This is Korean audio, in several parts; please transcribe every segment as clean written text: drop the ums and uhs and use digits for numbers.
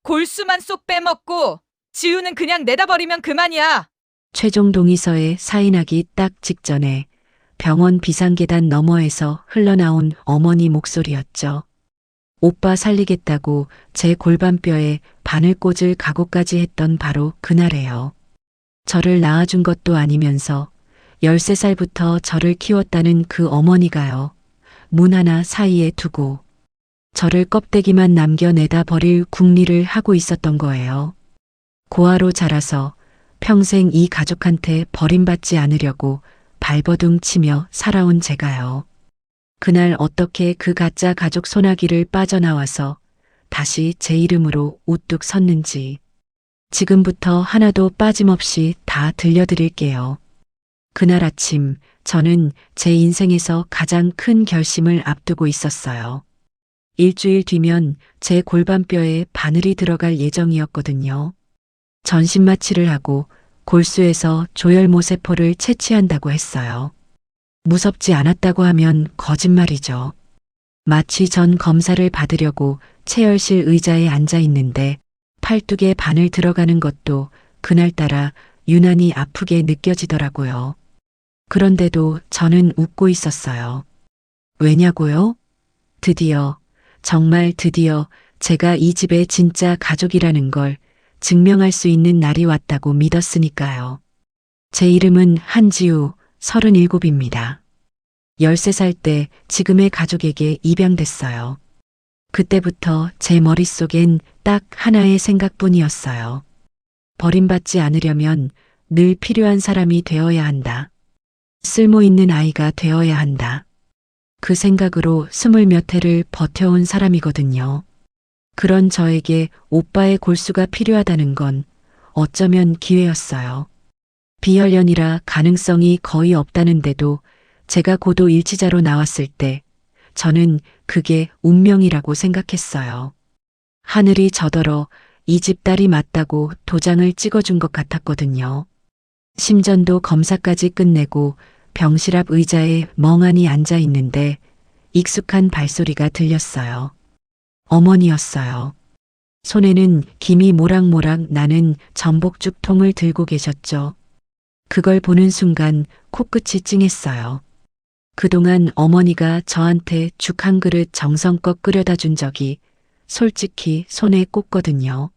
골수만 쏙 빼먹고 지우는 그냥 내다 버리면 그만이야. 최종 동의서에 사인하기 딱 직전에 병원 비상계단 너머에서 흘러나온 어머니 목소리였죠. 오빠 살리겠다고 제 골반뼈에 바늘 꽂을 각오까지 했던 바로 그날에요. 저를 낳아준 것도 아니면서 13살부터 저를 키웠다는 그 어머니가요. 문 하나 사이에 두고 저를 껍데기만 남겨내다 버릴 궁리를 하고 있었던 거예요. 고아로 자라서 평생 이 가족한테 버림받지 않으려고 발버둥 치며 살아온 제가요. 그날 어떻게 그 가짜 가족 소나기를 빠져나와서 다시 제 이름으로 우뚝 섰는지 지금부터 하나도 빠짐없이 다 들려드릴게요. 그날 아침 저는 제 인생에서 가장 큰 결심을 앞두고 있었어요. 일주일 뒤면 제 골반뼈에 바늘이 들어갈 예정이었거든요. 전신 마취를 하고 골수에서 조혈모세포를 채취한다고 했어요. 무섭지 않았다고 하면 거짓말이죠. 마취 전 검사를 받으려고 체열실 의자에 앉아 있는데 팔뚝에 바늘 들어가는 것도 그날따라 유난히 아프게 느껴지더라고요. 그런데도 저는 웃고 있었어요. 왜냐고요? 드디어, 정말 드디어 제가 이 집의 진짜 가족이라는 걸 증명할 수 있는 날이 왔다고 믿었으니까요. 제 이름은 한지우, 37입니다. 13살 때 지금의 가족에게 입양됐어요. 그때부터 제 머릿속엔 딱 하나의 생각뿐이었어요. 버림받지 않으려면 늘 필요한 사람이 되어야 한다. 쓸모 있는 아이가 되어야 한다. 그 생각으로 20몇 해를 버텨온 사람이거든요. 그런 저에게 오빠의 골수가 필요하다는 건 어쩌면 기회였어요. 비혈연이라 가능성이 거의 없다는데도 제가 고도 일치자로 나왔을 때 저는 그게 운명이라고 생각했어요. 하늘이 저더러 이 집 딸이 맞다고 도장을 찍어준 것 같았거든요. 심전도 검사까지 끝내고 병실 앞 의자에 멍하니 앉아 있는데 익숙한 발소리가 들렸어요. 어머니였어요. 손에는 김이 모락모락 나는 전복죽통을 들고 계셨죠. 그걸 보는 순간 코끝이 찡했어요. 그동안 어머니가 저한테 죽 한 그릇 정성껏 끓여다 준 적이 솔직히 손에 꼽거든요.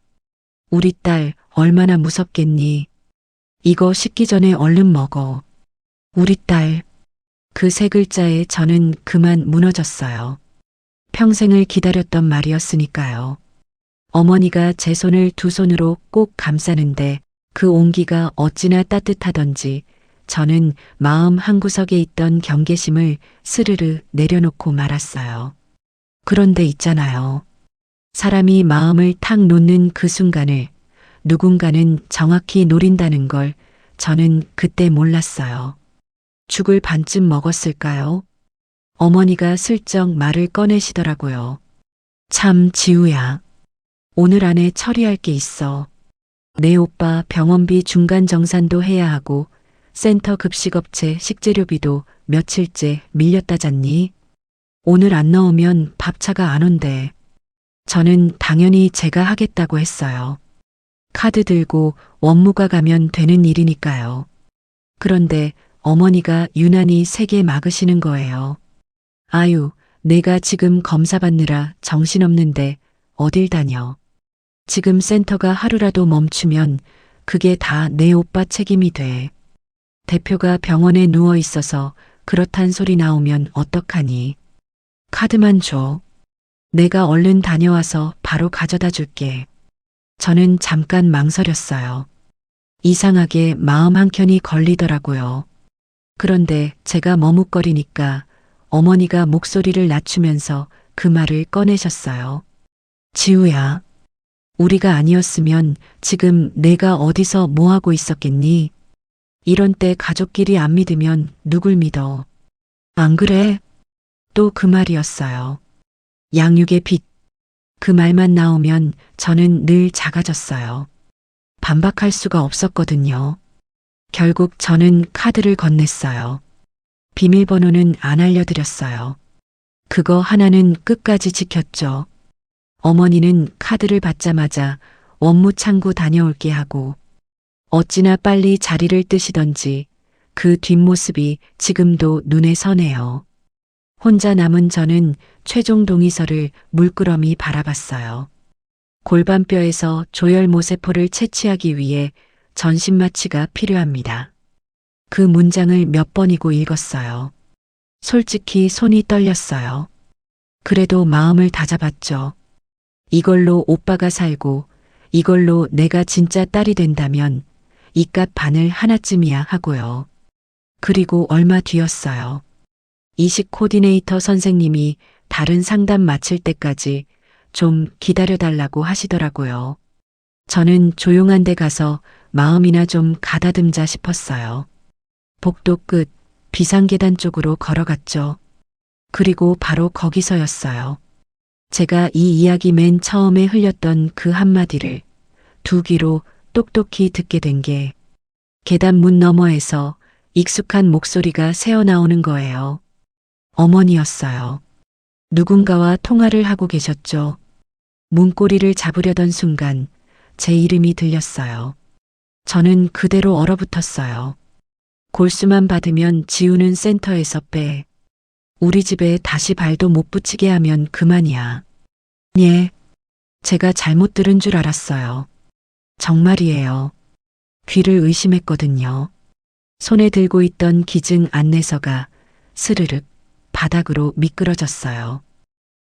우리 딸 얼마나 무섭겠니? 이거 식기 전에 얼른 먹어. 우리 딸. 그 세 글자에 저는 그만 무너졌어요. 평생을 기다렸던 말이었으니까요. 어머니가 제 손을 두 손으로 꼭 감싸는데 그 온기가 어찌나 따뜻하던지 저는 마음 한구석에 있던 경계심을 스르르 내려놓고 말았어요. 그런데 있잖아요. 사람이 마음을 탁 놓는 그 순간을 누군가는 정확히 노린다는 걸 저는 그때 몰랐어요. 죽을 반쯤 먹었을까요? 어머니가 슬쩍 말을 꺼내시더라고요. 참 지우야. 오늘 안에 처리할 게 있어. 내 오빠 병원비 중간 정산도 해야 하고 센터 급식업체 식재료비도 며칠째 밀렸다잖니. 오늘 안 넣으면 밥차가 안 온대. 저는 당연히 제가 하겠다고 했어요. 카드 들고 원무가 가면 되는 일이니까요. 그런데 어머니가 유난히 세게 막으시는 거예요. 아유, 내가 지금 검사 받느라 정신없는데 어딜 다녀. 지금 센터가 하루라도 멈추면 그게 다 내 오빠 책임이 돼. 대표가 병원에 누워 있어서 그렇단 소리 나오면 어떡하니. 카드만 줘. 내가 얼른 다녀와서 바로 가져다 줄게. 저는 잠깐 망설였어요. 이상하게 마음 한켠이 걸리더라고요. 그런데 제가 머뭇거리니까 어머니가 목소리를 낮추면서 그 말을 꺼내셨어요. 지우야, 우리가 아니었으면 지금 내가 어디서 뭐 하고 있었겠니? 이런 때 가족끼리 안 믿으면 누굴 믿어? 안 그래? 또 그 말이었어요. 양육의 빛. 그 말만 나오면 저는 늘 작아졌어요. 반박할 수가 없었거든요. 결국 저는 카드를 건넸어요. 비밀번호는 안 알려드렸어요. 그거 하나는 끝까지 지켰죠. 어머니는 카드를 받자마자 원무 창구 다녀올게 하고 어찌나 빨리 자리를 뜨시던지 그 뒷모습이 지금도 눈에 서네요. 혼자 남은 저는 최종 동의서를 물끄러미 바라봤어요. 골반뼈에서 조혈모세포를 채취하기 위해 전신마취가 필요합니다. 그 문장을 몇 번이고 읽었어요. 솔직히 손이 떨렸어요. 그래도 마음을 다잡았죠. 이걸로 오빠가 살고 이걸로 내가 진짜 딸이 된다면 이깟 바늘 하나쯤이야 하고요. 그리고 얼마 뒤였어요. 이식 코디네이터 선생님이 다른 상담 마칠 때까지 좀 기다려달라고 하시더라고요. 저는 조용한 데 가서 마음이나 좀 가다듬자 싶었어요. 복도 끝 비상계단 쪽으로 걸어갔죠. 그리고 바로 거기서였어요. 제가 이 이야기 맨 처음에 흘렸던 그 한마디를 두 귀로 똑똑히 듣게 된 게 계단 문 너머에서 익숙한 목소리가 새어나오는 거예요. 어머니였어요. 누군가와 통화를 하고 계셨죠. 문고리를 잡으려던 순간 제 이름이 들렸어요. 저는 그대로 얼어붙었어요. 골수만 받으면 지우는 센터에서 빼. 우리 집에 다시 발도 못 붙이게 하면 그만이야. 예. 제가 잘못 들은 줄 알았어요. 정말이에요. 귀를 의심했거든요. 손에 들고 있던 기증 안내서가 스르륵 바닥으로 미끄러졌어요.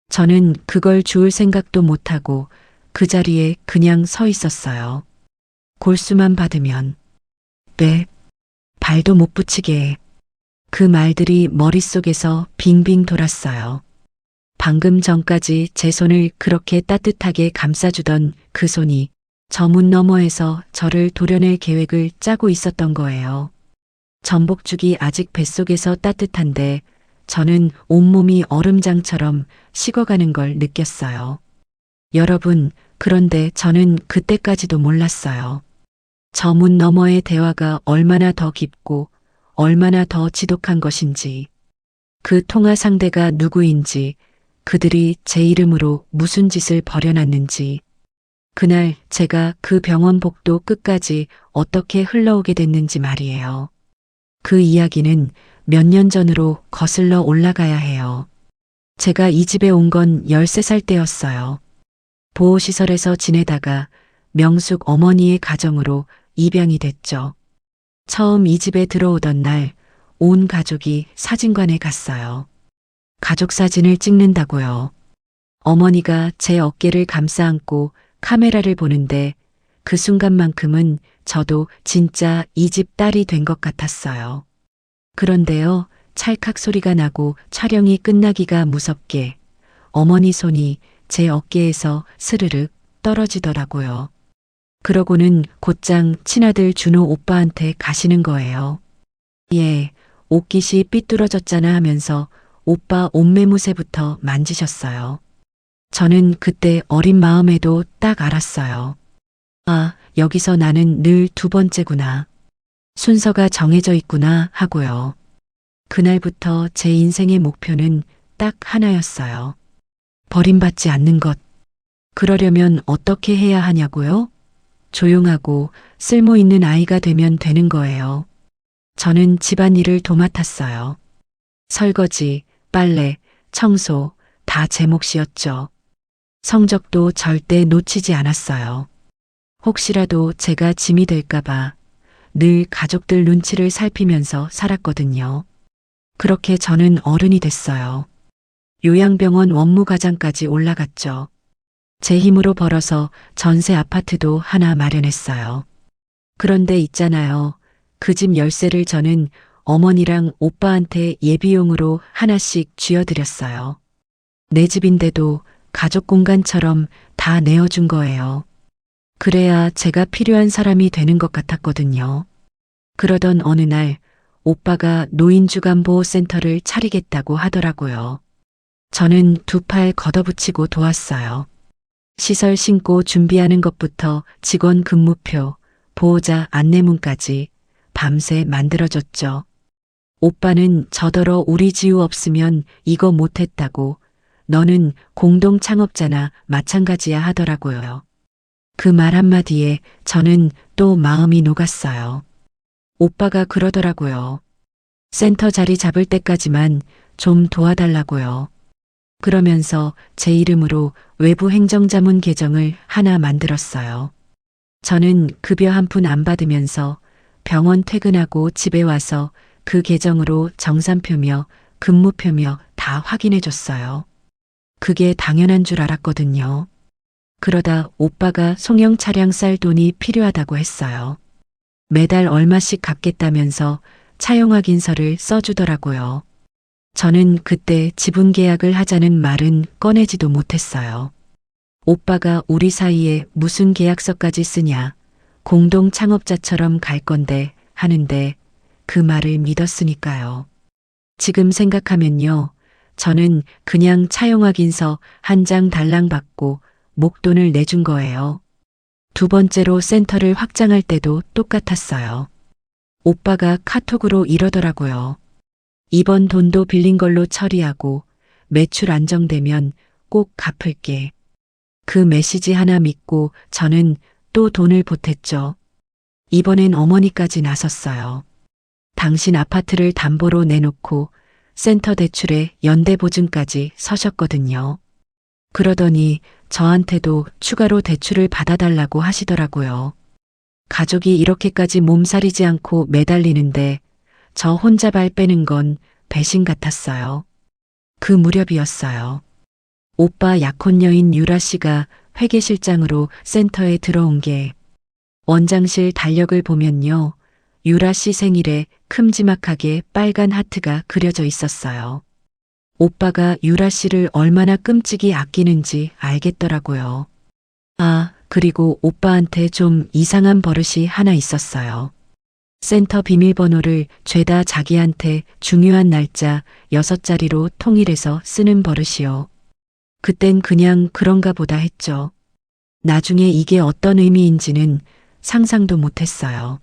저는 그걸 주울 생각도 못하고 그 자리에 그냥 서 있었어요. 골수만 받으면 빼. 발도 못 붙이게 해. 그 말들이 머릿속에서 빙빙 돌았어요. 방금 전까지 제 손을 그렇게 따뜻하게 감싸주던 그 손이 저 문 너머에서 저를 도려낼 계획을 짜고 있었던 거예요. 전복죽이 아직 뱃속에서 따뜻한데 저는 온몸이 얼음장처럼 식어가는 걸 느꼈어요. 여러분, 그런데 저는 그때까지도 몰랐어요. 저 문 너머의 대화가 얼마나 더 깊고 얼마나 더 지독한 것인지, 그 통화 상대가 누구인지, 그들이 제 이름으로 무슨 짓을 벌여놨는지, 그날 제가 그 병원 복도 끝까지 어떻게 흘러오게 됐는지 말이에요. 그 이야기는 몇 년 전으로 거슬러 올라가야 해요. 제가 이 집에 온 건 13살 때였어요. 보호시설에서 지내다가 명숙 어머니의 가정으로 입양이 됐죠. 처음 이 집에 들어오던 날 온 가족이 사진관에 갔어요. 가족 사진을 찍는다고요. 어머니가 제 어깨를 감싸 안고 카메라를 보는데 그 순간만큼은 저도 진짜 이 집 딸이 된 것 같았어요. 그런데요, 찰칵 소리가 나고 촬영이 끝나기가 무섭게 어머니 손이 제 어깨에서 스르륵 떨어지더라고요. 그러고는 곧장 친아들 준호 오빠한테 가시는 거예요. 예, 옷깃이 삐뚤어졌잖아 하면서 오빠 옷매무새부터 만지셨어요. 저는 그때 어린 마음에도 딱 알았어요. 아, 여기서 나는 늘 두 번째구나. 순서가 정해져 있구나 하고요. 그날부터 제 인생의 목표는 딱 하나였어요. 버림받지 않는 것. 그러려면 어떻게 해야 하냐고요? 조용하고 쓸모 있는 아이가 되면 되는 거예요. 저는 집안일을 도맡았어요. 설거지, 빨래, 청소 다 제 몫이었죠. 성적도 절대 놓치지 않았어요. 혹시라도 제가 짐이 될까봐 늘 가족들 눈치를 살피면서 살았거든요. 그렇게 저는 어른이 됐어요. 요양병원 원무과장까지 올라갔죠. 제 힘으로 벌어서 전세 아파트도 하나 마련했어요. 그런데 있잖아요. 그 집 열쇠를 저는 어머니랑 오빠한테 예비용으로 하나씩 쥐어드렸어요. 내 집인데도 가족 공간처럼 다 내어준 거예요. 그래야 제가 필요한 사람이 되는 것 같았거든요. 그러던 어느 날 오빠가 노인주간보호센터를 차리겠다고 하더라고요. 저는 두 팔 걷어붙이고 도왔어요. 시설 신고 준비하는 것부터 직원 근무표, 보호자 안내문까지 밤새 만들어줬죠. 오빠는 저더러 우리 지우 없으면 이거 못했다고 너는 공동 창업자나 마찬가지야 하더라고요. 그 말 한마디에 저는 또 마음이 녹았어요. 오빠가 그러더라고요. 센터 자리 잡을 때까지만 좀 도와달라고요. 그러면서 제 이름으로 외부 행정자문 계정을 하나 만들었어요. 저는 급여 한 푼 안 받으면서 병원 퇴근하고 집에 와서 그 계정으로 정산표며 근무표며 다 확인해 줬어요. 그게 당연한 줄 알았거든요. 그러다 오빠가 송영 차량 쌀 돈이 필요하다고 했어요. 매달 얼마씩 갚겠다면서 차용 확인서를 써주더라고요. 저는 그때 지분 계약을 하자는 말은 꺼내지도 못했어요. 오빠가 우리 사이에 무슨 계약서까지 쓰냐, 공동 창업자처럼 갈 건데 하는데 그 말을 믿었으니까요. 지금 생각하면요. 저는 그냥 차용 확인서 한 장 달랑 받고 목돈을 내준 거예요. 두 번째로 센터를 확장할 때도 똑같았어요. 오빠가 카톡으로 이러더라고요. 이번 돈도 빌린 걸로 처리하고 매출 안정되면 꼭 갚을게. 그 메시지 하나 믿고 저는 또 돈을 보탰죠. 이번엔 어머니까지 나섰어요. 당신 아파트를 담보로 내놓고 센터 대출에 연대 보증까지 서셨거든요. 그러더니 저한테도 추가로 대출을 받아달라고 하시더라고요. 가족이 이렇게까지 몸살이지 않고 매달리는데 저 혼자 발 빼는 건 배신 같았어요. 그 무렵이었어요. 오빠 약혼 여인 유라 씨가 회계실장으로 센터에 들어온 게 원장실 달력을 보면요. 유라 씨 생일에 큼지막하게 빨간 하트가 그려져 있었어요. 오빠가 유라 씨를 얼마나 끔찍이 아끼는지 알겠더라고요. 아, 그리고 오빠한테 좀 이상한 버릇이 하나 있었어요. 센터 비밀번호를 죄다 자기한테 중요한 날짜 6자리로 통일해서 쓰는 버릇이요. 그땐 그냥 그런가 보다 했죠. 나중에 이게 어떤 의미인지는 상상도 못했어요.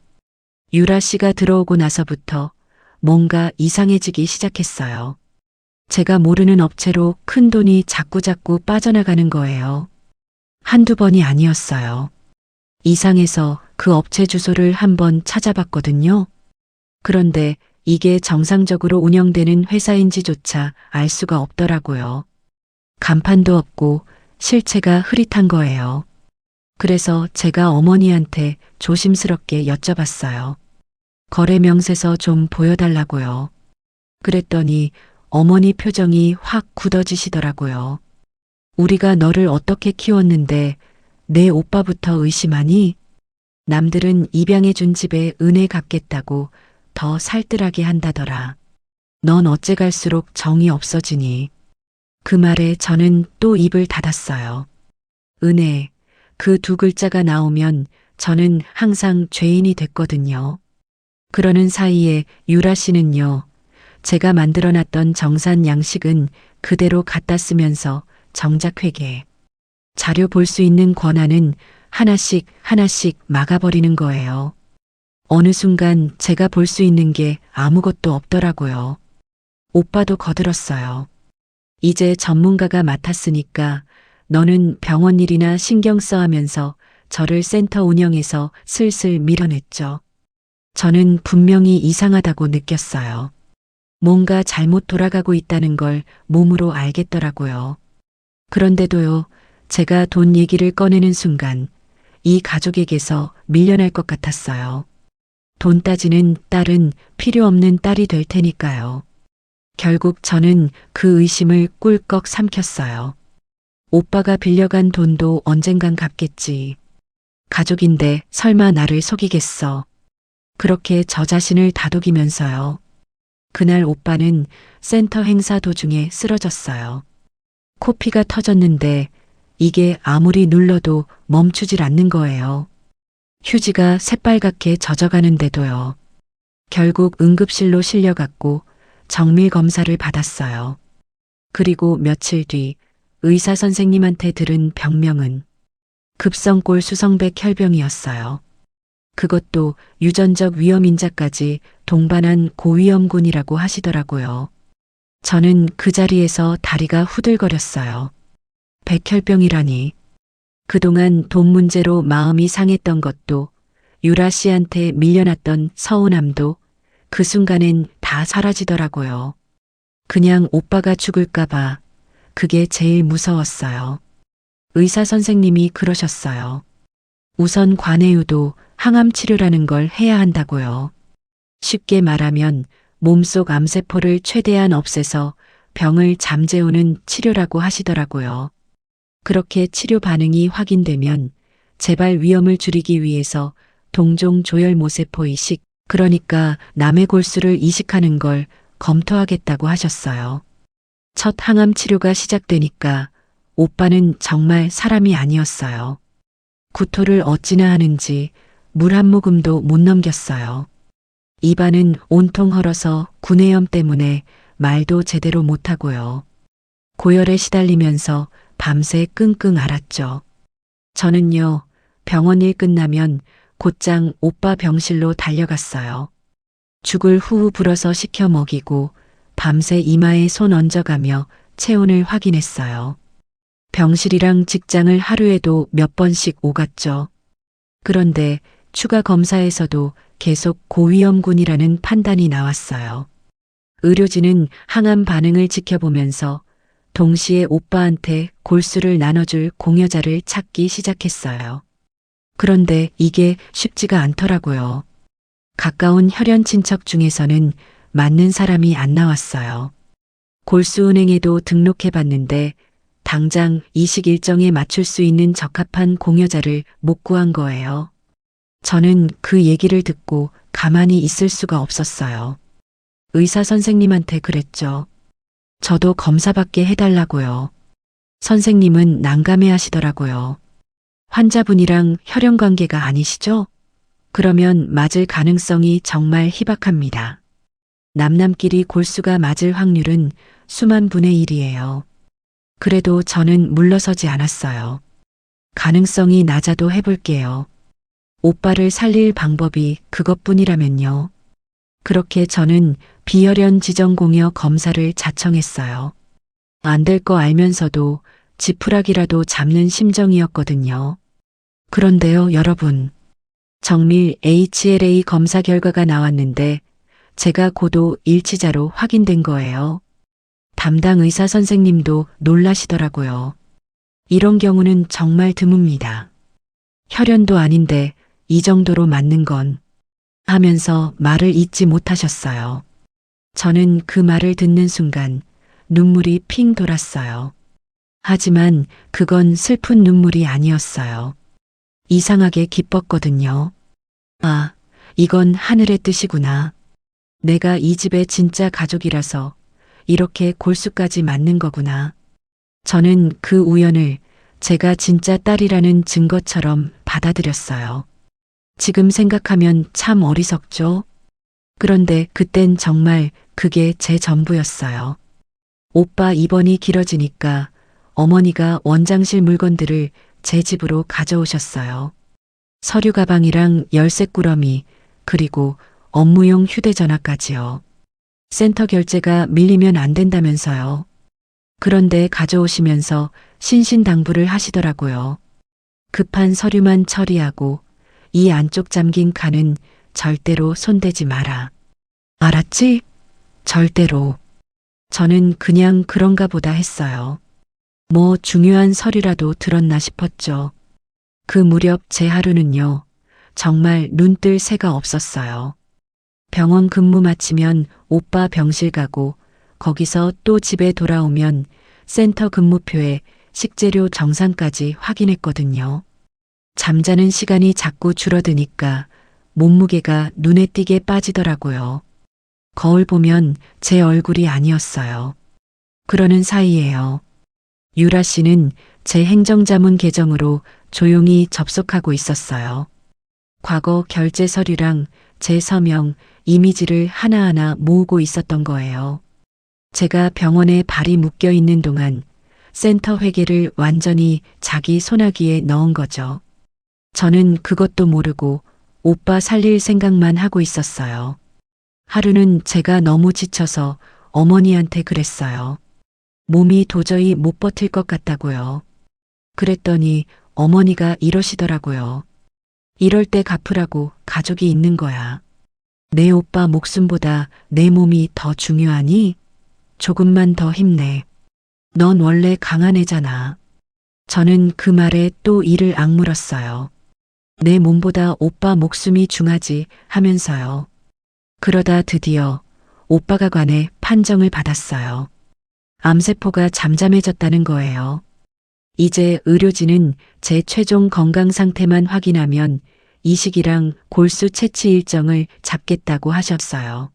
유라 씨가 들어오고 나서부터 뭔가 이상해지기 시작했어요. 제가 모르는 업체로 큰 돈이 자꾸자꾸 빠져나가는 거예요. 한두 번이 아니었어요. 이상해서 그 업체 주소를 한번 찾아봤거든요. 그런데 이게 정상적으로 운영되는 회사인지조차 알 수가 없더라고요. 간판도 없고 실체가 흐릿한 거예요. 그래서 제가 어머니한테 조심스럽게 여쭤봤어요. 거래 명세서 좀 보여달라고요. 그랬더니 어머니 표정이 확 굳어지시더라고요. 우리가 너를 어떻게 키웠는데 내 오빠부터 의심하니? 남들은 입양해준 집에 은혜 갚겠다고 더 살뜰하게 한다더라. 넌 어째 갈수록 정이 없어지니? 그 말에 저는 또 입을 닫았어요. 은혜, 그 두 글자가 나오면 저는 항상 죄인이 됐거든요. 그러는 사이에 유라 씨는요, 제가 만들어놨던 정산 양식은 그대로 갖다 쓰면서 정작 회계, 자료 볼 수 있는 권한은 하나씩 하나씩 막아버리는 거예요. 어느 순간 제가 볼 수 있는 게 아무것도 없더라고요. 오빠도 거들었어요. 이제 전문가가 맡았으니까 너는 병원 일이나 신경 써 하면서 저를 센터 운영에서 슬슬 밀어냈죠. 저는 분명히 이상하다고 느꼈어요. 뭔가 잘못 돌아가고 있다는 걸 몸으로 알겠더라고요. 그런데도요, 제가 돈 얘기를 꺼내는 순간 이 가족에게서 밀려날 것 같았어요. 돈 따지는 딸은 필요 없는 딸이 될 테니까요. 결국 저는 그 의심을 꿀꺽 삼켰어요. 오빠가 빌려간 돈도 언젠간 갚겠지. 가족인데 설마 나를 속이겠어. 그렇게 저 자신을 다독이면서요. 그날 오빠는 센터 행사 도중에 쓰러졌어요. 코피가 터졌는데 이게 아무리 눌러도 멈추질 않는 거예요. 휴지가 새빨갛게 젖어가는데도요. 결국 응급실로 실려갔고 정밀 검사를 받았어요. 그리고 며칠 뒤 의사 선생님한테 들은 병명은 급성골 수성백 혈병이었어요. 그것도 유전적 위험 인자까지 동반한 고위험군이라고 하시더라고요. 저는 그 자리에서 다리가 후들거렸어요. 백혈병이라니. 그동안 돈 문제로 마음이 상했던 것도, 유라 씨한테 밀려났던 서운함도 그 순간엔 다 사라지더라고요. 그냥 오빠가 죽을까봐 그게 제일 무서웠어요. 의사 선생님이 그러셨어요. 우선 관해유도 항암 치료라는 걸 해야 한다고요. 쉽게 말하면 몸속 암세포를 최대한 없애서 병을 잠재우는 치료라고 하시더라고요. 그렇게 치료 반응이 확인되면 재발 위험을 줄이기 위해서 동종 조혈모세포 이식, 그러니까 남의 골수를 이식하는 걸 검토하겠다고 하셨어요. 첫 항암 치료가 시작되니까 오빠는 정말 사람이 아니었어요. 구토를 어찌나 하는지 물 한 모금도 못 넘겼어요. 입안은 온통 헐어서 구내염 때문에 말도 제대로 못하고요. 고열에 시달리면서 밤새 끙끙 앓았죠. 저는요, 병원 일 끝나면 곧장 오빠 병실로 달려갔어요. 죽을 후후 불어서 식혀 먹이고 밤새 이마에 손 얹어가며 체온을 확인했어요. 병실이랑 직장을 하루에도 몇 번씩 오갔죠. 그런데 추가 검사에서도 계속 고위험군이라는 판단이 나왔어요. 의료진은 항암 반응을 지켜보면서 동시에 오빠한테 골수를 나눠줄 공여자를 찾기 시작했어요. 그런데 이게 쉽지가 않더라고요. 가까운 혈연 친척 중에서는 맞는 사람이 안 나왔어요. 골수은행에도 등록해봤는데 당장 이식 일정에 맞출 수 있는 적합한 공여자를 못 구한 거예요. 저는 그 얘기를 듣고 가만히 있을 수가 없었어요. 의사 선생님한테 그랬죠. 저도 검사받게 해달라고요. 선생님은 난감해 하시더라고요. 환자분이랑 혈연 관계가 아니시죠? 그러면 맞을 가능성이 정말 희박합니다. 남남끼리 골수가 맞을 확률은 수만 분의 1이에요. 그래도 저는 물러서지 않았어요. 가능성이 낮아도 해볼게요. 오빠를 살릴 방법이 그것뿐이라면요. 그렇게 저는 비혈연 지정공여 검사를 자청했어요. 안 될 거 알면서도 지푸라기라도 잡는 심정이었거든요. 그런데요, 여러분. 정밀 HLA 검사 결과가 나왔는데 제가 고도 일치자로 확인된 거예요. 담당 의사 선생님도 놀라시더라고요. 이런 경우는 정말 드뭅니다. 혈연도 아닌데 이 정도로 맞는 건 하면서 말을 잇지 못하셨어요. 저는 그 말을 듣는 순간 눈물이 핑 돌았어요. 하지만 그건 슬픈 눈물이 아니었어요. 이상하게 기뻤거든요. 아, 이건 하늘의 뜻이구나. 내가 이 집의 진짜 가족이라서 이렇게 골수까지 맞는 거구나. 저는 그 우연을 제가 진짜 딸이라는 증거처럼 받아들였어요. 지금 생각하면 참 어리석죠? 그런데 그땐 정말 그게 제 전부였어요. 오빠 입원이 길어지니까 어머니가 원장실 물건들을 제 집으로 가져오셨어요. 서류 가방이랑 열쇠 꾸러미, 그리고 업무용 휴대전화까지요. 센터 결제가 밀리면 안 된다면서요. 그런데 가져오시면서 신신당부를 하시더라고요. 급한 서류만 처리하고 이 안쪽 잠긴 칸은 절대로 손대지 마라. 알았지? 절대로. 저는 그냥 그런가 보다 했어요. 뭐 중요한 서류라도 들었나 싶었죠. 그 무렵 제 하루는요, 정말 눈 뜰 새가 없었어요. 병원 근무 마치면 오빠 병실 가고 거기서 또 집에 돌아오면 센터 근무표에 식재료 정산까지 확인했거든요. 잠자는 시간이 자꾸 줄어드니까 몸무게가 눈에 띄게 빠지더라고요. 거울 보면 제 얼굴이 아니었어요. 그러는 사이에요. 유라 씨는 제 행정자문 계정으로 조용히 접속하고 있었어요. 과거 결제 서류랑 제 서명, 이미지를 하나하나 모으고 있었던 거예요. 제가 병원에 발이 묶여 있는 동안 센터 회계를 완전히 자기 손아귀에 넣은 거죠. 저는 그것도 모르고 오빠 살릴 생각만 하고 있었어요. 하루는 제가 너무 지쳐서 어머니한테 그랬어요. 몸이 도저히 못 버틸 것 같다고요. 그랬더니 어머니가 이러시더라고요. 이럴 때 갚으라고 가족이 있는 거야. 내 오빠 목숨보다 내 몸이 더 중요하니? 조금만 더 힘내. 넌 원래 강한 애잖아. 저는 그 말에 또 이를 악물었어요. 내 몸보다 오빠 목숨이 중하지 하면서요. 그러다 드디어 오빠가 관해 판정을 받았어요. 암세포가 잠잠해졌다는 거예요. 이제 의료진은 제 최종 건강 상태만 확인하면 이식이랑 골수 채취 일정을 잡겠다고 하셨어요.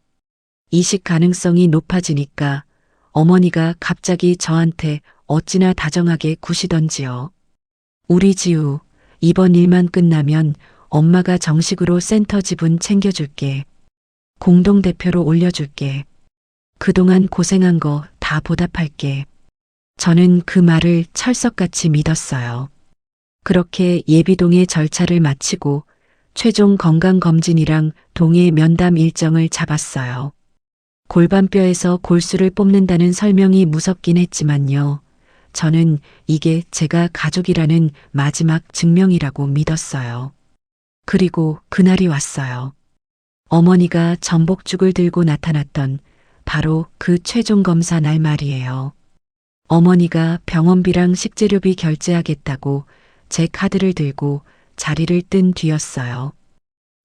이식 가능성이 높아지니까 어머니가 갑자기 저한테 어찌나 다정하게 구시던지요. 우리 지우, 이번 일만 끝나면 엄마가 정식으로 센터 지분 챙겨줄게. 공동대표로 올려줄게. 그동안 고생한 거 다 보답할게. 저는 그 말을 철석같이 믿었어요. 그렇게 예비동의 절차를 마치고 최종 건강검진이랑 동해 면담 일정을 잡았어요. 골반뼈에서 골수를 뽑는다는 설명이 무섭긴 했지만요. 저는 이게 제가 가족이라는 마지막 증명이라고 믿었어요. 그리고 그날이 왔어요. 어머니가 전복죽을 들고 나타났던 바로 그 최종 검사 날 말이에요. 어머니가 병원비랑 식재료비 결제하겠다고 제 카드를 들고 자리를 뜬 뒤였어요.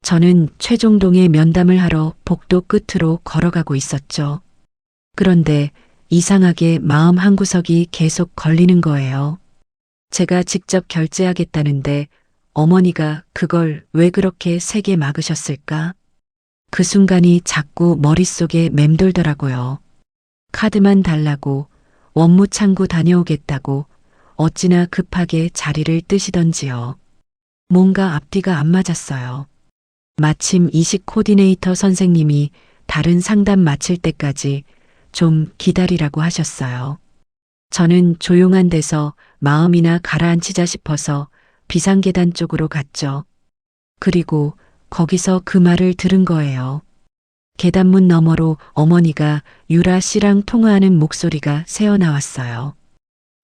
저는 최종동의 면담을 하러 복도 끝으로 걸어가고 있었죠. 그런데 이상하게 마음 한구석이 계속 걸리는 거예요. 제가 직접 결제하겠다는데 어머니가 그걸 왜 그렇게 세게 막으셨을까? 그 순간이 자꾸 머릿속에 맴돌더라고요. 카드만 달라고, 원무창구 다녀오겠다고 어찌나 급하게 자리를 뜨시던지요. 뭔가 앞뒤가 안 맞았어요. 마침 이식 코디네이터 선생님이 다른 상담 마칠 때까지 좀 기다리라고 하셨어요. 저는 조용한 데서 마음이나 가라앉히자 싶어서 비상계단 쪽으로 갔죠. 그리고 거기서 그 말을 들은 거예요. 계단문 너머로 어머니가 유라 씨랑 통화하는 목소리가 새어나왔어요.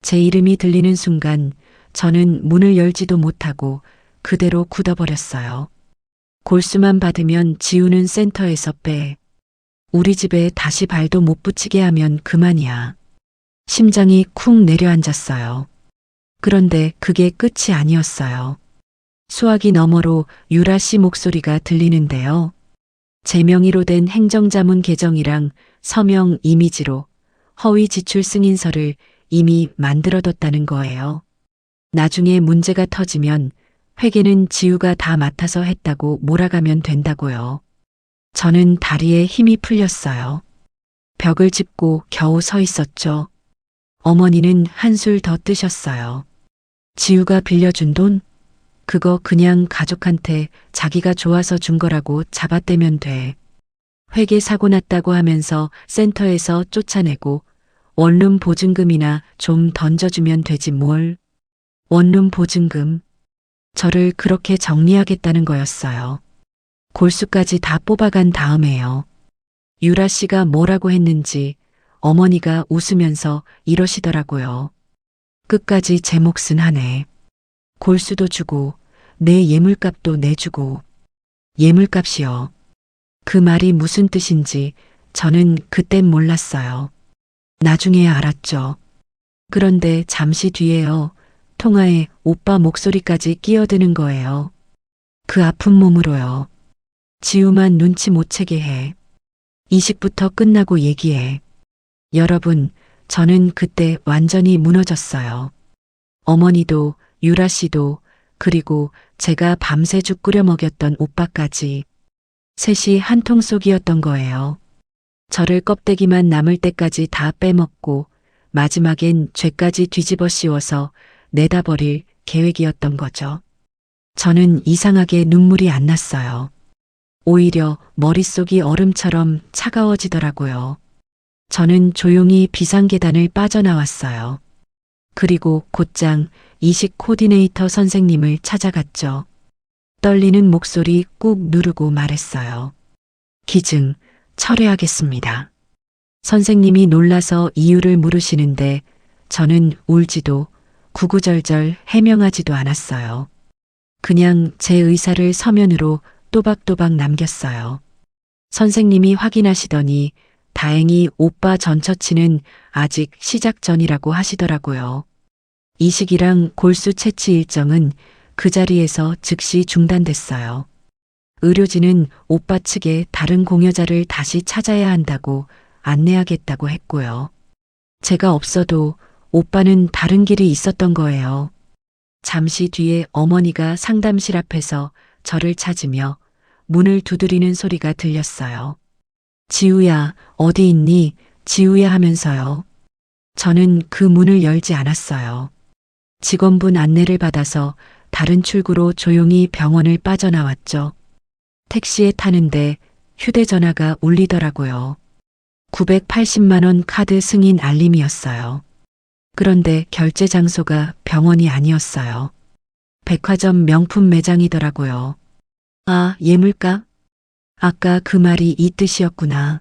제 이름이 들리는 순간 저는 문을 열지도 못하고 그대로 굳어버렸어요. 골수만 받으면 지우는 센터에서 빼. 우리 집에 다시 발도 못 붙이게 하면 그만이야. 심장이 쿵 내려앉았어요. 그런데 그게 끝이 아니었어요. 수화기 너머로 유라 씨 목소리가 들리는데요. 제 명의로 된 행정자문 계정이랑 서명 이미지로 허위 지출 승인서를 이미 만들어뒀다는 거예요. 나중에 문제가 터지면 회계는 지우가 다 맡아서 했다고 몰아가면 된다고요. 저는 다리에 힘이 풀렸어요. 벽을 짚고 겨우 서 있었죠. 어머니는 한술 더 뜨셨어요. 지우가 빌려준 돈? 그거 그냥 가족한테 자기가 좋아서 준 거라고 잡아떼면 돼. 회계 사고 났다고 하면서 센터에서 쫓아내고 원룸 보증금이나 좀 던져주면 되지 뭘. 원룸 보증금. 저를 그렇게 정리하겠다는 거였어요. 골수까지 다 뽑아간 다음에요. 유라 씨가 뭐라고 했는지 어머니가 웃으면서 이러시더라고요. 끝까지 제 몫은 하네. 골수도 주고 내 예물값도 내주고. 예물값이요. 그 말이 무슨 뜻인지 저는 그땐 몰랐어요. 나중에 알았죠. 그런데 잠시 뒤에요. 통화에 오빠 목소리까지 끼어드는 거예요. 그 아픈 몸으로요. 지우만 눈치 못 채게 해. 이식부터 끝나고 얘기해. 여러분, 저는 그때 완전히 무너졌어요. 어머니도 유라 씨도 그리고 제가 밤새 죽 끓여 먹였던 오빠까지. 셋이 한 통 속이었던 거예요. 저를 껍데기만 남을 때까지 다 빼먹고 마지막엔 죄까지 뒤집어 씌워서 내다 버릴 계획이었던 거죠. 저는 이상하게 눈물이 안 났어요. 오히려 머릿속이 얼음처럼 차가워지더라고요. 저는 조용히 비상계단을 빠져나왔어요. 그리고 곧장 이식 코디네이터 선생님을 찾아갔죠. 떨리는 목소리 꾹 누르고 말했어요. 기증 철회하겠습니다. 선생님이 놀라서 이유를 물으시는데 저는 울지도 구구절절 해명하지도 않았어요. 그냥 제 의사를 서면으로 또박또박 남겼어요. 선생님이 확인하시더니 다행히 오빠 전처치는 아직 시작 전이라고 하시더라고요. 이식이랑 골수 채취 일정은 그 자리에서 즉시 중단됐어요. 의료진은 오빠 측에 다른 공여자를 다시 찾아야 한다고 안내하겠다고 했고요. 제가 없어도 오빠는 다른 길이 있었던 거예요. 잠시 뒤에 어머니가 상담실 앞에서 저를 찾으며 문을 두드리는 소리가 들렸어요. 지우야, 어디 있니? 지우야 하면서요. 저는 그 문을 열지 않았어요. 직원분 안내를 받아서 다른 출구로 조용히 병원을 빠져나왔죠. 택시에 타는데 휴대전화가 울리더라고요. 980만 원 카드 승인 알림이었어요. 그런데 결제 장소가 병원이 아니었어요. 백화점 명품 매장이더라고요. 아, 예물가? 아까 그 말이 이 뜻이었구나.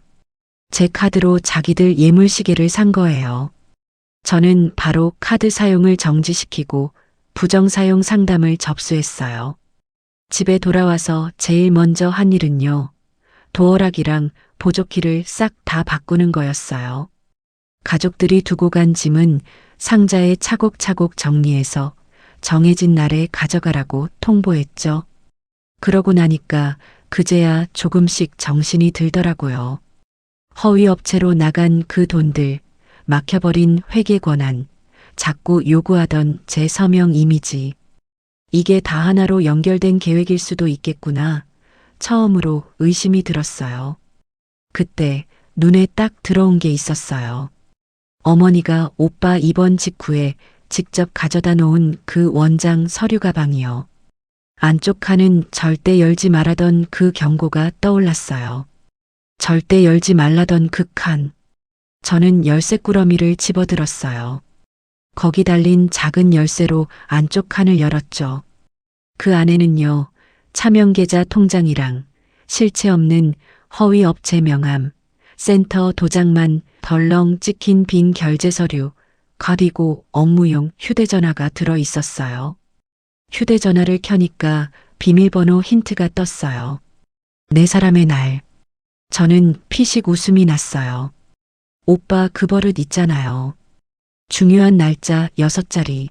제 카드로 자기들 예물 시계를 산 거예요. 저는 바로 카드 사용을 정지시키고 부정사용 상담을 접수했어요. 집에 돌아와서 제일 먼저 한 일은요. 도어락이랑 보조키를 싹 다 바꾸는 거였어요. 가족들이 두고 간 짐은 상자에 차곡차곡 정리해서 정해진 날에 가져가라고 통보했죠. 그러고 나니까 그제야 조금씩 정신이 들더라고요. 허위 업체로 나간 그 돈들, 막혀버린 회계 권한, 자꾸 요구하던 제 서명 이미지. 이게 다 하나로 연결된 계획일 수도 있겠구나. 처음으로 의심이 들었어요. 그때 눈에 딱 들어온 게 있었어요. 어머니가 오빠 입원 직후에 직접 가져다 놓은 그 원장 서류 가방이요. 안쪽 칸은 절대 열지 말라던 그 경고가 떠올랐어요. 절대 열지 말라던 그 칸. 저는 열쇠 꾸러미를 집어들었어요. 거기 달린 작은 열쇠로 안쪽 칸을 열었죠. 그 안에는요, 차명계좌 통장이랑 실체 없는 허위 업체 명함, 센터 도장만 덜렁 찍힌 빈 결제 서류, 그리고 업무용 휴대전화가 들어 있었어요. 휴대전화를 켜니까 비밀번호 힌트가 떴어요. 네 사람의 날. 저는 피식 웃음이 났어요. 오빠 그 버릇 있잖아요. 중요한 날짜 6자리.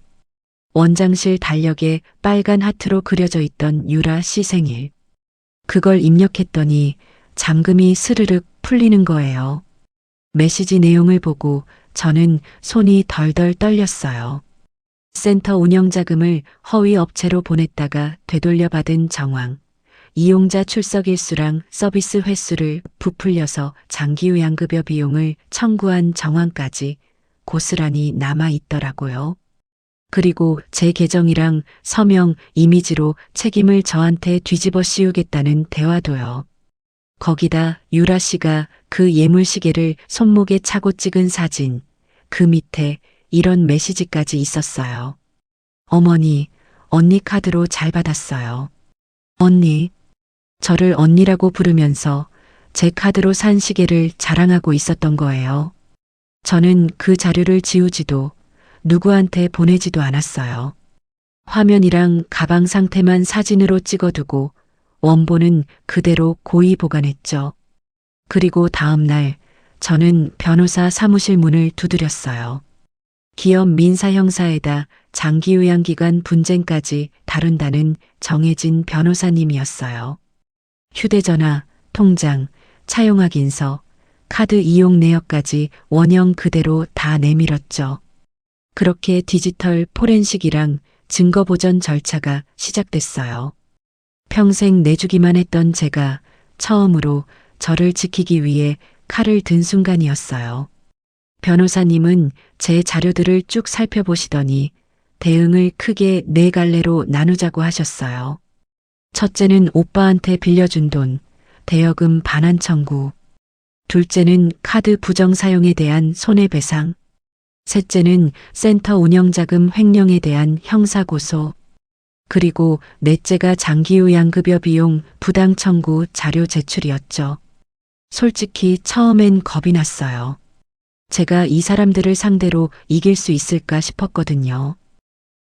원장실 달력에 빨간 하트로 그려져 있던 유라 씨 생일. 그걸 입력했더니 잠금이 스르륵 풀리는 거예요. 메시지 내용을 보고 저는 손이 덜덜 떨렸어요. 센터 운영자금을 허위 업체로 보냈다가 되돌려받은 정황. 이용자 출석 일수랑 서비스 횟수를 부풀려서 장기요양급여 비용을 청구한 정황까지 고스란히 남아 있더라고요. 그리고 제 계정이랑 서명, 이미지로 책임을 저한테 뒤집어 씌우겠다는 대화도요. 거기다 유라 씨가 그 예물시계를 손목에 차고 찍은 사진, 그 밑에 이런 메시지까지 있었어요. 어머니, 언니 카드로 잘 받았어요. 언니, 저를 언니라고 부르면서 제 카드로 산 시계를 자랑하고 있었던 거예요. 저는 그 자료를 지우지도 누구한테 보내지도 않았어요. 화면이랑 가방 상태만 사진으로 찍어두고 원본은 그대로 고이 보관했죠. 그리고 다음 날 저는 변호사 사무실 문을 두드렸어요. 기업 민사 형사에다 장기요양기관 분쟁까지 다룬다는 정해진 변호사님이었어요. 휴대전화, 통장, 차용 확인서, 카드 이용 내역까지 원형 그대로 다 내밀었죠. 그렇게 디지털 포렌식이랑 증거 보전 절차가 시작됐어요. 평생 내주기만 했던 제가 처음으로 저를 지키기 위해 칼을 든 순간이었어요. 변호사님은 제 자료들을 쭉 살펴보시더니 대응을 크게 네 갈래로 나누자고 하셨어요. 첫째는 오빠한테 빌려준 돈, 대여금 반환 청구. 둘째는 카드 부정 사용에 대한 손해배상. 셋째는 센터 운영자금 횡령에 대한 형사고소. 그리고 넷째가 장기요양급여 비용 부당 청구 자료 제출이었죠. 솔직히 처음엔 겁이 났어요. 제가 이 사람들을 상대로 이길 수 있을까 싶었거든요.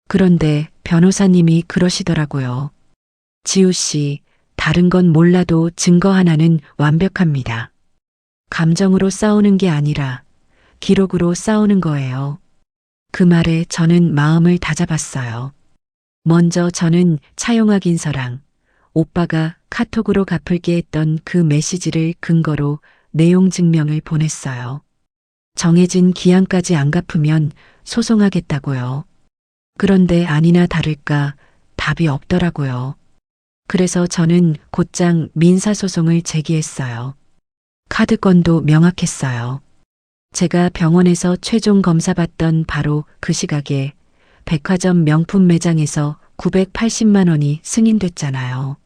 그런데 변호사님이 그러시더라고요. 지우 씨, 다른 건 몰라도 증거 하나는 완벽합니다. 감정으로 싸우는 게 아니라 기록으로 싸우는 거예요. 그 말에 저는 마음을 다잡았어요. 먼저 저는 차용학 인서랑 오빠가 카톡으로 갚을게 했던 그 메시지를 근거로 내용 증명을 보냈어요. 정해진 기한까지 안 갚으면 소송하겠다고요. 그런데 아니나 다를까 답이 없더라고요. 그래서 저는 곧장 민사소송을 제기했어요. 카드건도 명확했어요. 제가 병원에서 최종 검사받던 바로 그 시각에 백화점 명품 매장에서 980만 원이 승인됐잖아요.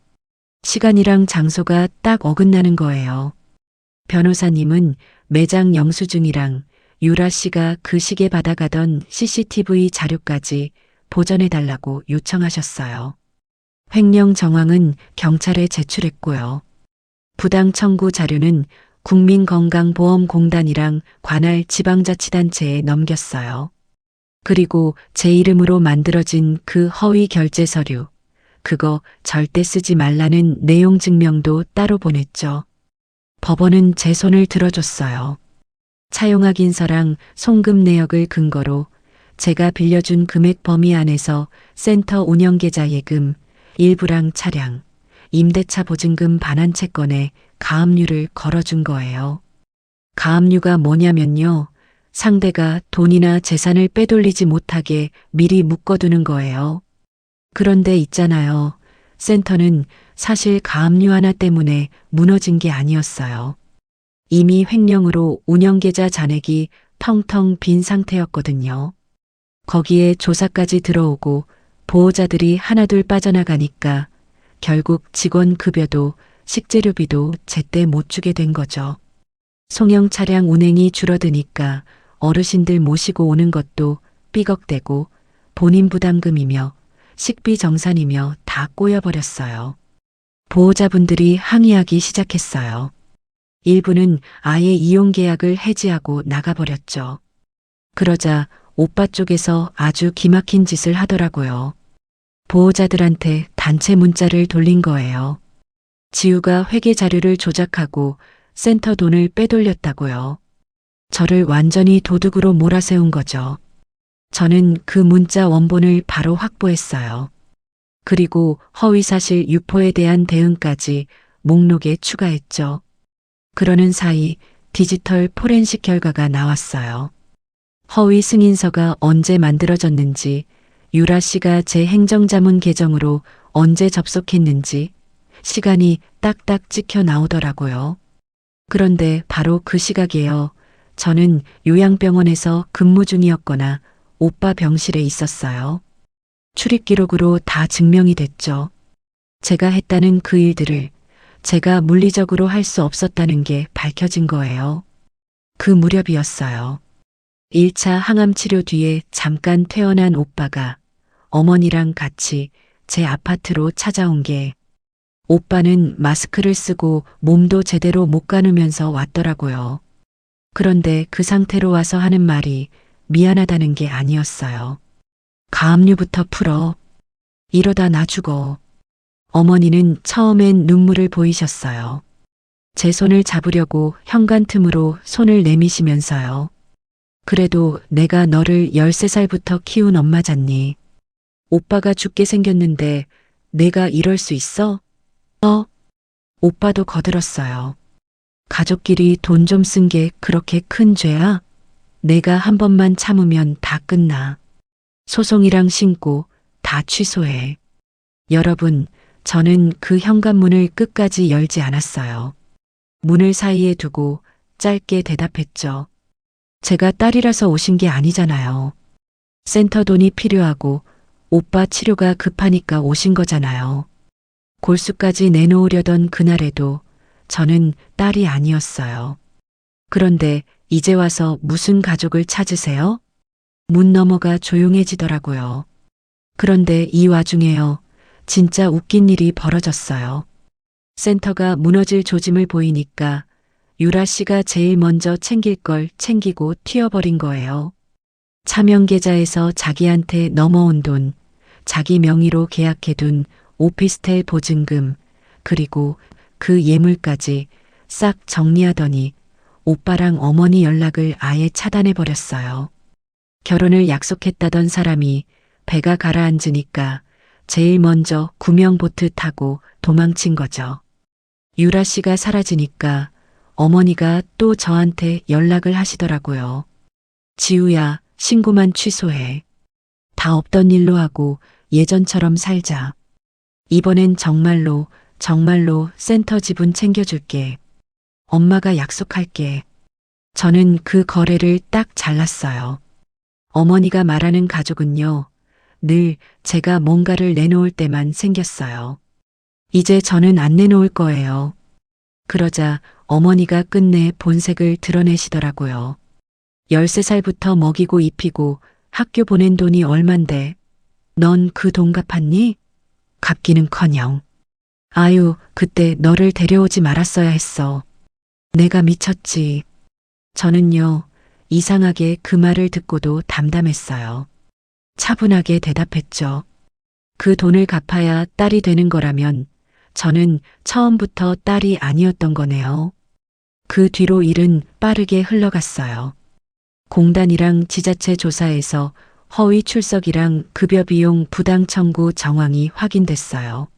시간이랑 장소가 딱 어긋나는 거예요. 변호사님은 매장 영수증이랑 유라 씨가 그 시기에 받아가던 CCTV 자료까지 보전해달라고 요청하셨어요. 횡령 정황은 경찰에 제출했고요. 부당 청구 자료는 국민건강보험공단이랑 관할 지방자치단체에 넘겼어요. 그리고 제 이름으로 만들어진 그 허위 결제 서류, 그거 절대 쓰지 말라는 내용 증명도 따로 보냈죠. 법원은 제 손을 들어줬어요. 차용학 인서랑 송금 내역을 근거로 제가 빌려준 금액 범위 안에서 센터 운영계좌 예금, 일부랑 차량, 임대차 보증금 반환 채권에 가압류를 걸어준 거예요. 가압류가 뭐냐면요. 상대가 돈이나 재산을 빼돌리지 못하게 미리 묶어두는 거예요. 그런데 있잖아요. 센터는 사실 가압류 하나 때문에 무너진 게 아니었어요. 이미 횡령으로 운영계좌 잔액이 텅텅 빈 상태였거든요. 거기에 조사까지 들어오고 보호자들이 하나둘 빠져나가니까 결국 직원 급여도 식재료비도 제때 못 주게 된 거죠. 송영 차량 운행이 줄어드니까 어르신들 모시고 오는 것도 삐걱대고 본인 부담금이며 식비 정산이며 다 꼬여버렸어요. 보호자분들이 항의하기 시작했어요. 일부는 아예 이용 계약을 해지하고 나가버렸죠. 그러자 오빠 쪽에서 아주 기막힌 짓을 하더라고요. 보호자들한테 단체 문자를 돌린 거예요. 지우가 회계 자료를 조작하고 센터 돈을 빼돌렸다고요. 저를 완전히 도둑으로 몰아세운 거죠. 저는 그 문자 원본을 바로 확보했어요. 그리고 허위사실 유포에 대한 대응까지 목록에 추가했죠. 그러는 사이 디지털 포렌식 결과가 나왔어요. 허위 승인서가 언제 만들어졌는지, 유라 씨가 제 행정자문 계정으로 언제 접속했는지 시간이 딱딱 찍혀 나오더라고요. 그런데 바로 그 시각이에요. 저는 요양병원에서 근무 중이었거나 오빠 병실에 있었어요. 출입 기록으로 다 증명이 됐죠. 제가 했다는 그 일들을 제가 물리적으로 할 수 없었다는 게 밝혀진 거예요. 그 무렵이었어요. 1차 항암 치료 뒤에 잠깐 퇴원한 오빠가 어머니랑 같이 제 아파트로 찾아온 게, 오빠는 마스크를 쓰고 몸도 제대로 못 가누면서 왔더라고요. 그런데 그 상태로 와서 하는 말이 미안하다는 게 아니었어요. 가압류부터 풀어. 이러다 나 죽어. 어머니는 처음엔 눈물을 보이셨어요. 제 손을 잡으려고 현관 틈으로 손을 내미시면서요. 그래도 내가 너를 13살부터 키운 엄마잖니. 오빠가 죽게 생겼는데 내가 이럴 수 있어? 오빠도 거들었어요. 가족끼리 돈 좀 쓴 게 그렇게 큰 죄야? 내가 한 번만 참으면 다 끝나. 소송이랑 신고 다 취소해. 여러분, 저는 그 현관문을 끝까지 열지 않았어요. 문을 사이에 두고 짧게 대답했죠. 제가 딸이라서 오신 게 아니잖아요. 센터 돈이 필요하고 오빠 치료가 급하니까 오신 거잖아요. 골수까지 내놓으려던 그날에도 저는 딸이 아니었어요. 그런데 이제 와서 무슨 가족을 찾으세요? 문 너머가 조용해지더라고요. 그런데 이 와중에요. 진짜 웃긴 일이 벌어졌어요. 센터가 무너질 조짐을 보이니까 유라 씨가 제일 먼저 챙길 걸 챙기고 튀어버린 거예요. 차명 계좌에서 자기한테 넘어온 돈, 자기 명의로 계약해둔 오피스텔 보증금, 그리고 그 예물까지 싹 정리하더니 오빠랑 어머니 연락을 아예 차단해버렸어요. 결혼을 약속했다던 사람이 배가 가라앉으니까 제일 먼저 구명보트 타고 도망친 거죠. 유라 씨가 사라지니까 어머니가 또 저한테 연락을 하시더라고요. 지우야, 신고만 취소해. 다 없던 일로 하고 예전처럼 살자. 이번엔 정말로 센터 지분 챙겨줄게. 엄마가 약속할게. 저는 그 거래를 딱 잘랐어요. 어머니가 말하는 가족은요, 늘 제가 뭔가를 내놓을 때만 생겼어요. 이제 저는 안 내놓을 거예요. 그러자 어머니가 끝내 본색을 드러내시더라고요. 13살부터 먹이고 입히고 학교 보낸 돈이 얼만데 넌 그 돈 갚았니? 갚기는커녕. 아유, 그때 너를 데려오지 말았어야 했어. 내가 미쳤지. 저는요, 이상하게 그 말을 듣고도 담담했어요. 차분하게 대답했죠. 그 돈을 갚아야 딸이 되는 거라면 저는 처음부터 딸이 아니었던 거네요. 그 뒤로 일은 빠르게 흘러갔어요. 공단이랑 지자체 조사에서 허위 출석이랑 급여 비용 부당 청구 정황이 확인됐어요.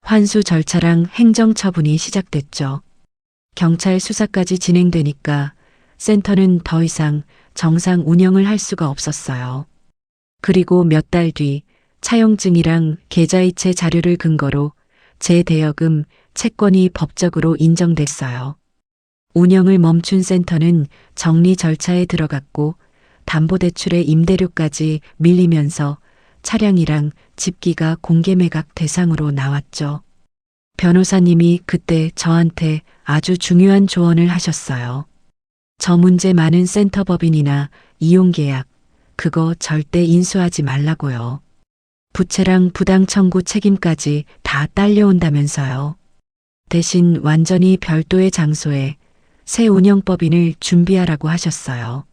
환수 절차랑 행정 처분이 시작됐죠. 경찰 수사까지 진행되니까 센터는 더 이상 정상 운영을 할 수가 없었어요. 그리고 몇 달 뒤 차용증이랑 계좌이체 자료를 근거로 제 대여금, 채권이 법적으로 인정됐어요. 운영을 멈춘 센터는 정리 절차에 들어갔고 담보대출의 임대료까지 밀리면서 차량이랑 집기가 공개매각 대상으로 나왔죠. 변호사님이 그때 저한테 아주 중요한 조언을 하셨어요. 저 문제 많은 센터 법인이나 이용계약, 그거 절대 인수하지 말라고요. 부채랑 부당 청구 책임까지 다 딸려온다면서요. 대신 완전히 별도의 장소에 새 운영법인을 준비하라고 하셨어요.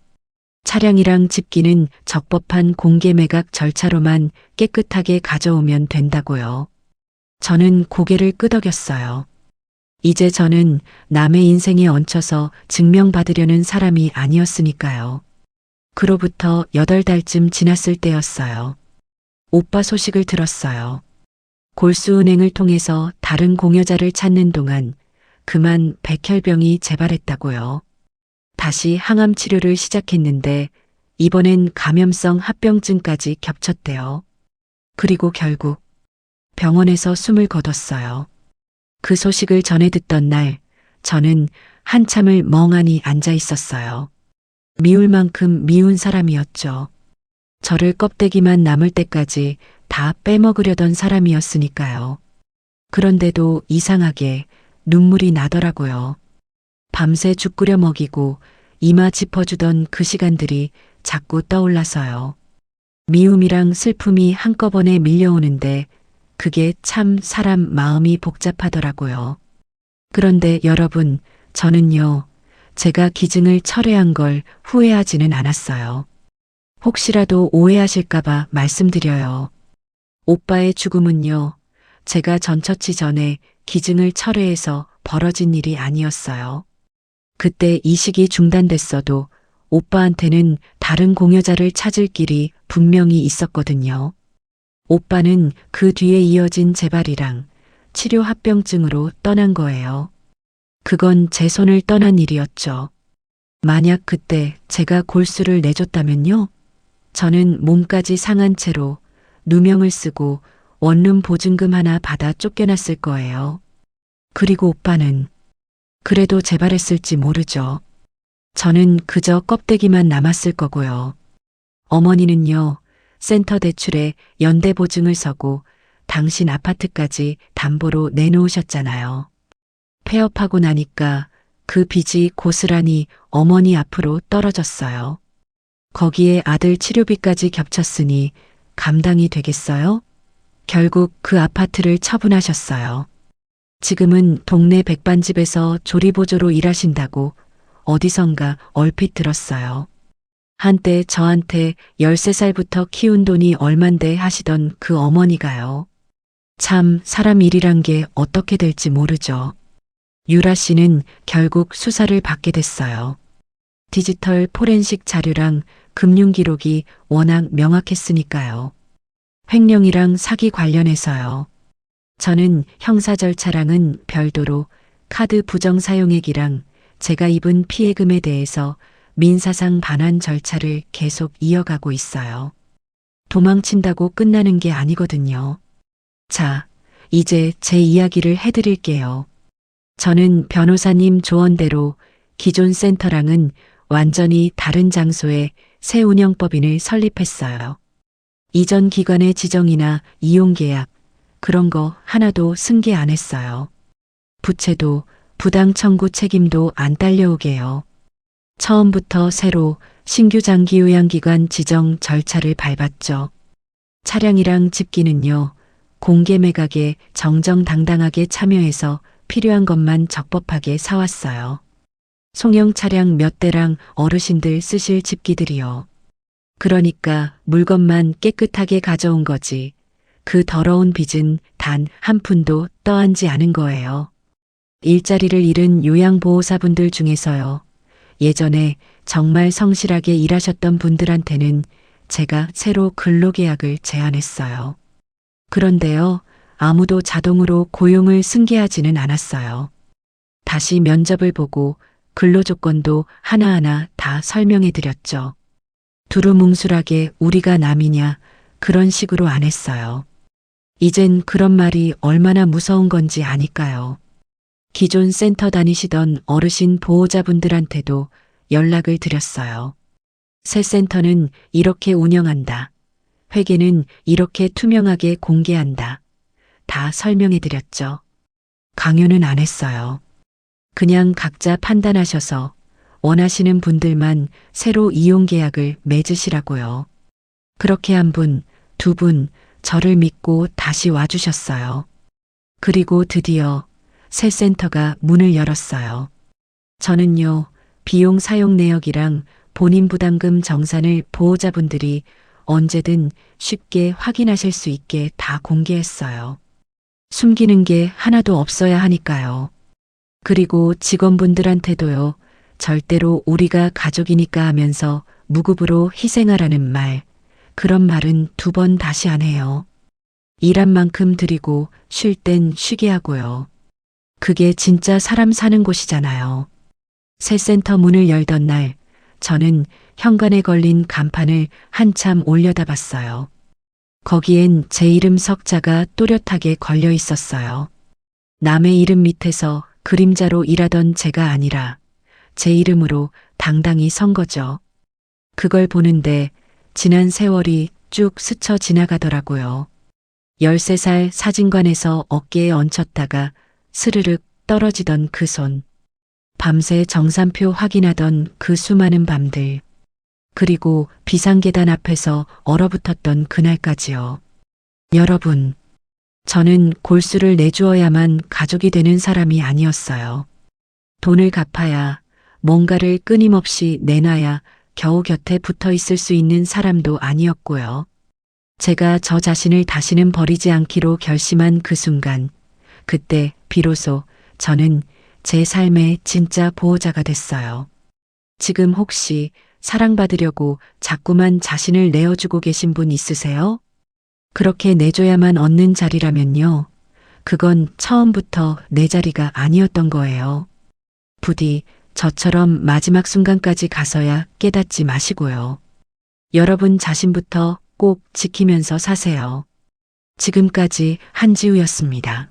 차량이랑 집기는 적법한 공개매각 절차로만 깨끗하게 가져오면 된다고요. 저는 고개를 끄덕였어요. 이제 저는 남의 인생에 얹혀서 증명받으려는 사람이 아니었으니까요. 그로부터 8달쯤 지났을 때였어요. 오빠 소식을 들었어요. 골수은행을 통해서 다른 공여자를 찾는 동안 그만 백혈병이 재발했다고요. 다시 항암 치료를 시작했는데 이번엔 감염성 합병증까지 겹쳤대요. 그리고 결국 병원에서 숨을 거뒀어요. 그 소식을 전해 듣던 날 저는 한참을 멍하니 앉아 있었어요. 미울 만큼 미운 사람이었죠. 저를 껍데기만 남을 때까지 다 빼먹으려던 사람이었으니까요. 그런데도 이상하게 눈물이 나더라고요. 밤새 죽 끓여 먹이고 이마 짚어주던 그 시간들이 자꾸 떠올라서요. 미움이랑 슬픔이 한꺼번에 밀려오는데 그게 참 사람 마음이 복잡하더라고요. 그런데 여러분, 저는요, 제가 기증을 철회한 걸 후회하지는 않았어요. 혹시라도 오해하실까봐 말씀드려요. 오빠의 죽음은요, 제가 전처치 전에 기증을 철회해서 벌어진 일이 아니었어요. 그때 이식이 중단됐어도 오빠한테는 다른 공여자를 찾을 길이 분명히 있었거든요. 오빠는 그 뒤에 이어진 재발이랑 치료 합병증으로 떠난 거예요. 그건 제 손을 떠난 일이었죠. 만약 그때 제가 골수를 내줬다면요, 저는 몸까지 상한 채로 누명을 쓰고 원룸 보증금 하나 받아 쫓겨났을 거예요. 그리고 오빠는 그래도 재발했을지 모르죠. 저는 그저 껍데기만 남았을 거고요. 어머니는요, 센터 대출에 연대 보증을 서고 당신 아파트까지 담보로 내놓으셨잖아요. 폐업하고 나니까 그 빚이 고스란히 어머니 앞으로 떨어졌어요. 거기에 아들 치료비까지 겹쳤으니 감당이 되겠어요? 결국 그 아파트를 처분하셨어요. 지금은 동네 백반집에서 조리보조로 일하신다고 어디선가 얼핏 들었어요. 한때 저한테 13살부터 키운 돈이 얼만데 하시던 그 어머니가요. 참 사람 일이란 게 어떻게 될지 모르죠. 유라 씨는 결국 수사를 받게 됐어요. 디지털 포렌식 자료랑 금융 기록이 워낙 명확했으니까요. 횡령이랑 사기 관련해서요. 저는 형사 절차랑은 별도로 카드 부정 사용액이랑 제가 입은 피해금에 대해서 민사상 반환 절차를 계속 이어가고 있어요. 도망친다고 끝나는 게 아니거든요. 자, 이제 제 이야기를 해드릴게요. 저는 변호사님 조언대로 기존 센터랑은 완전히 다른 장소에 새 운영법인을 설립했어요. 이전 기관의 지정이나 이용 계약, 그런 거 하나도 승계 안 했어요. 부채도 부당 청구 책임도 안 딸려오게요. 처음부터 새로 신규 장기 요양기관 지정 절차를 밟았죠. 차량이랑 집기는요, 공개 매각에 정정당당하게 참여해서 필요한 것만 적법하게 사왔어요. 송영 차량 몇 대랑 어르신들 쓰실 집기들이요. 그러니까 물건만 깨끗하게 가져온 거지. 그 더러운 빚은 단 한 푼도 떠안지 않은 거예요. 일자리를 잃은 요양보호사분들 중에서요. 예전에 정말 성실하게 일하셨던 분들한테는 제가 새로 근로계약을 제안했어요. 그런데요, 아무도 자동으로 고용을 승계하지는 않았어요. 다시 면접을 보고 근로조건도 하나하나 다 설명해 드렸죠. 두루뭉술하게 우리가 남이냐 그런 식으로 안 했어요. 이젠 그런 말이 얼마나 무서운 건지 아니까요. 기존 센터 다니시던 어르신 보호자분들한테도 연락을 드렸어요. 새 센터는 이렇게 운영한다. 회계는 이렇게 투명하게 공개한다. 다 설명해 드렸죠. 강요는 안 했어요. 그냥 각자 판단하셔서 원하시는 분들만 새로 이용 계약을 맺으시라고요. 그렇게 한 분, 두 분 저를 믿고 다시 와주셨어요. 그리고 드디어 새 센터가 문을 열었어요. 저는요, 비용 사용 내역이랑 본인 부담금 정산을 보호자분들이 언제든 쉽게 확인하실 수 있게 다 공개했어요. 숨기는 게 하나도 없어야 하니까요. 그리고 직원분들한테도요, 절대로 우리가 가족이니까 하면서 무급으로 희생하라는 말, 그런 말은 2번 다시 안 해요. 일한 만큼 드리고 쉴 땐 쉬게 하고요. 그게 진짜 사람 사는 곳이잖아요. 새 센터 문을 열던 날, 저는 현관에 걸린 간판을 한참 올려다 봤어요. 거기엔 제 이름 석자가 또렷하게 걸려 있었어요. 남의 이름 밑에서 그림자로 일하던 제가 아니라 제 이름으로 당당히 선 거죠. 그걸 보는데 지난 세월이 쭉 스쳐 지나가더라고요. 13살 사진관에서 어깨에 얹혔다가 스르륵 떨어지던 그 손. 밤새 정산표 확인하던 그 수많은 밤들. 그리고 비상계단 앞에서 얼어붙었던 그날까지요. 여러분, 저는 골수를 내주어야만 가족이 되는 사람이 아니었어요. 돈을 갚아야, 뭔가를 끊임없이 내놔야 겨우 곁에 붙어 있을 수 있는 사람도 아니었고요. 제가 저 자신을 다시는 버리지 않기로 결심한 그 순간, 그때 비로소 저는 제 삶의 진짜 보호자가 됐어요. 지금 혹시 사랑받으려고 자꾸만 자신을 내어주고 계신 분 있으세요? 그렇게 내줘야만 얻는 자리라면요. 그건 처음부터 내 자리가 아니었던 거예요. 부디 저처럼 마지막 순간까지 가서야 깨닫지 마시고요. 여러분 자신부터 꼭 지키면서 사세요. 지금까지 한지우였습니다.